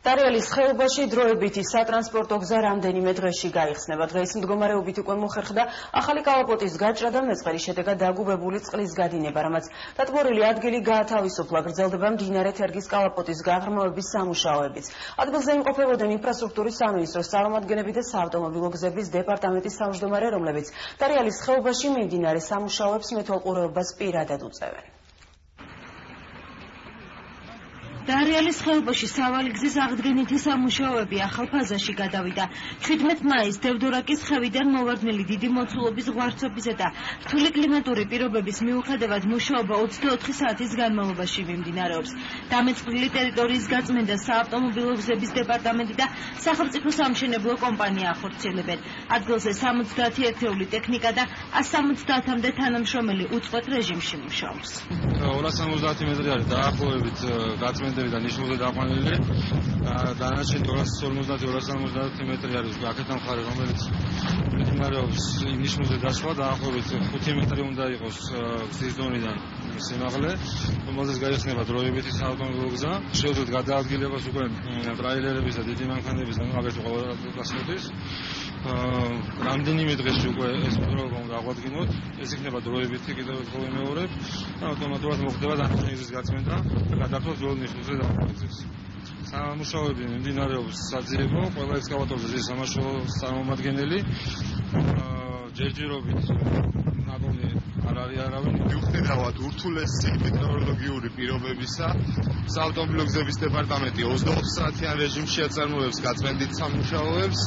დარიალის ხეობაში დროებითი სატრანსპორტო გზა რამდენიმე დღეში გაიხსნება. დღეს მდგომარეობით უკვე მოხერხდა ახალი კალაპოტის გაჭრა და მეწყერის შედეგად დაგუბებული წყლის გადინება, რამაც დატბორილი ადგილი გაათავისუფლა. გრძელდება მდინარე თერგის კალაპოტის გაღრმავების სამუშაოებიც. ადგილზე იმყოფებოდნენ ინფრასტრუქტურის სამინისტროს წარმომადგენლები და საავტომობილო გზების დეპარტამენტის თავმჯდომარე, რომლებიც დარიალის ხეობაში მიმდინარე სამუშაოებს მეთვალყურეობას პირადად უწევენ. დარიალის ხეობაში სავალი გზის აღდგენითი სამუშაოები ახალ ფაზაში გადავიდა. 17 მაისს დევდორაკის ხევიდან მოვარდნილი დიდი მოცულობის ღვარცობისა და რთული კლიმატური პირობების მიუხედავად მუშაობა 24 საათის განმავლობაში მიმდინარეობს. დამეწყრილი ტერიტორიის გაწმენდა საავტომობილო გზების დეპარტამენტი და სახელმწიფო სამშენებლო კომპანია ახორციელებენ. ადგილზე 70 ერთეული ტექნიკა და 170-მდე თანამშრომელი უწყვეტ რეჟიმში მუშაობს. 270 მეტრი არის დაახლოებით გაწმენდა და ნიშნულზე დაყვანილი. დანარჩენი 250-270 მეტრი არის აქედან მხარე, რომელიც მიმდინარეობს ნიშნულზე დაშლა, დაახლოებით 5 მეტრი უნდა იყოს გზის დონიდან სიმაღლე, რომელზეც გაიხსნება დროებითი საავტომობილო გზა. შეუძლიათ გადაადგილებას უკვე ტრაილერების და დიდი მანქანების და აგრეთვე ყველგასწორების. რამდენიმე დღეში უკვე ეს მოძრაობა უნდა აღვადგინოთ. ეს იქნება დროებითი კიდევ ერთხელ ვიმეორებ და ავტომატურად მოხდება დანარჩენი გზის გაწმენდა და გადართვა ძველ ნიშნულზე დაყვანილს. სამუშაოები მიმდინარეობს საძიებო, ყველა ექსკავატორზე ზის სამაშველო წარმომადგენელი. ჯერჯერობით ნაბოლი არ არის არავინ. მიუხედავად ურთულესი მეტეოროლოგიური პირობებისა, საავტომობილო გზების დეპარტამენტი 24 საათიან რეჟიმში აწარმოებს გაწმენდით სამუშაოებს.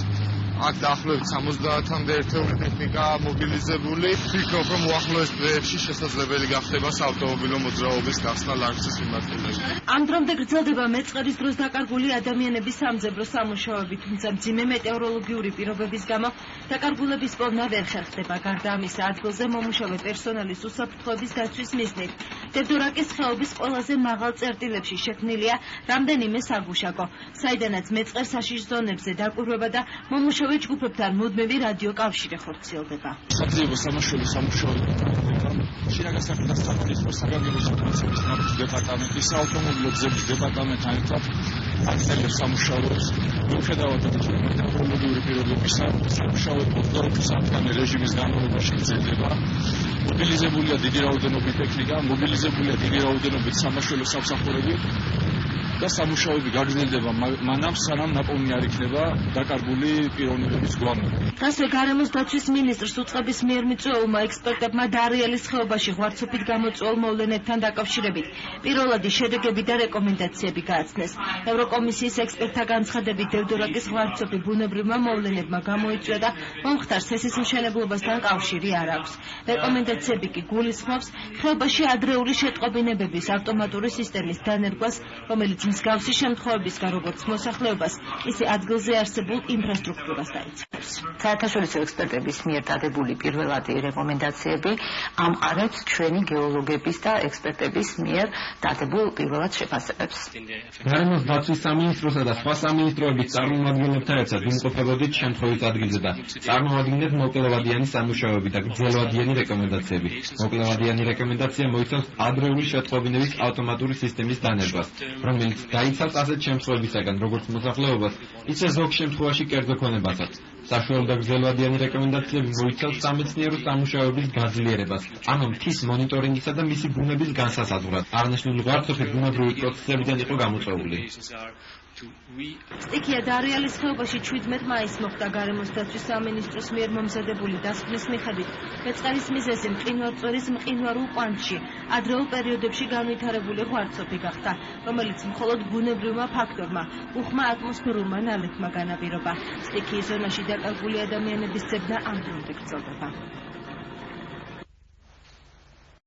აქ დაახლოებით 70-მდე ერთეული ტექნიკა მობილიზებული. ვფიქრობ, რომ უახლოეს დღეებში შესაძლებელი გახდება საავტომობილო მოძრაობის გახსნა ლარჯის მიმართულებით. ამ დრომდე გრძელდება მეწყერის დროს დაკარგული ადამიანების სამძებრო სამუშაოები, თუმცა მძიმე მეტეოროლოგიური პირობების გამო დაკარგულების პოვნა ვერ ხერხდება. გარდა ამისა, ადგილზე მომუშავე პერსონალის უსაფრთხოების დაცვის მიზნით დევდორაკის ხეობის ყველაზე მაღალ წერტილებში შექმნილია რამდენიმე საგუშაგო, საიდანაც მეწყერ-საშიშ ზონებზე დაკვირვება და მომუშავე ჯგუფებთან მუდმივი რადიო კავშირი ხორციელდება. საძიებო სამაშველო სამუშაოები შინაგანსაკუთრებთა სამინისტროს საგანგებო სიტუაციების ნაბიჯ დეპარტამენტის საავტომობილო გზების დეპარტამენტთან ერთად აკრძალებს სამუშაოებს. მიუხედავად მეტეოროლოგიური პირობებისა, სამუშაოები 24 საათიანი რეჟიმის განმავლობაში გრძელდება. მობილიზებულია დიდი რაოდენობით ტექნიკა, მობილიზებულია დიდი რაოდენობით სამაშველო სამსახურები და სამუშაოები გაგრძელდება მანამ, სანამ ნაპოვნი არ იქნება დაკარგული პიროვნებების გვამი. დღესვე გარემოს დაცვის მინისტრს უწყების მიერ მიწვეულმა ექსპერტებმა დარიალის ხეობაში ღვარცობით გამოწვეულ მოვლენებთან დაკავშირებით პირველადი შედეგები და რეკომენდაციები გააცნეს. ევროკომისიის ექსპერტთა განცხადებით დევდორაკის ღვარცობი ბუნებრივმა მოვლენებმა გამოიწვია და მომხდარ სესის მშენებლობასთან კავშირი არ აქვს. რეკომენდაციები კი გულისხმობს ხეობაში ადრეული შეტყობინებების ავტომატური სისტემის დანერგვას, რომელიც მსგავსი შემთხვევებისგან როგორც მოსახლეობას, ისე ადგილზე არსებულ ინფრასტრუქტურას დაიცავს. საერთაშორისო ექსპერტების მიერ დადებული პირველადი რეკომენდაციები ამყარებს ჩვენი გეოლოგების და ექსპერტების მიერ დადებულ პირველად შეფასებებს. გარემოს დაცვის სამინისტროსა და სხვა სამინისტროების წარმომადგენლებთან ერთად ვიმყოფებოდით შემთხვევის ადგილზე და წარმოვადგინეთ მოკლევადიანი სამუშაოები და გრძელვადიანი რეკომენდაციები. მოკლევადიანი რეკომენდაცია მოიცავს ადრეული შეტყობინების ავტომატური სისტემის დანერგვას, რომელიც დაიცავს ასეთ შემთხვევებისაგან, როგორც მოსახლეობას, ისე ზოგ შემთხვევაში კერძო ქონებასაც. საშუალო და გრძელვადიანი რეკომენდაციები მოიცავს სამეცნიერო სამუშაოების გაძლიერებას, ანუ მთის მონიტორინგისა და მისი ბუნების განსასაზღვრად. აღნიშნული ღვარცობი ბუნებრივი პროცესებიდან იყო გამოწვეული. სტიქია დარიალის ხეობაში 17 მაისს მოხდა გარემოს დაცვის სამინისტროს მიერ მომზადებული დასკვნის მიხედვით მეწყერის მიზეზი მყინვარწვერის მყინვარულ კვანძში ადრეულ პერიოდებში განვითარებული ღვარცობი გახდა, რომელიც მხოლოდ ბუნებრივმა ფაქტორმა, უხმა ატმოსფერულმა ნალექმა განაპირობა. სტიქიის ზონაში დაკარგული ადამიანების ძებნა ამ დრომდე გრძელდება.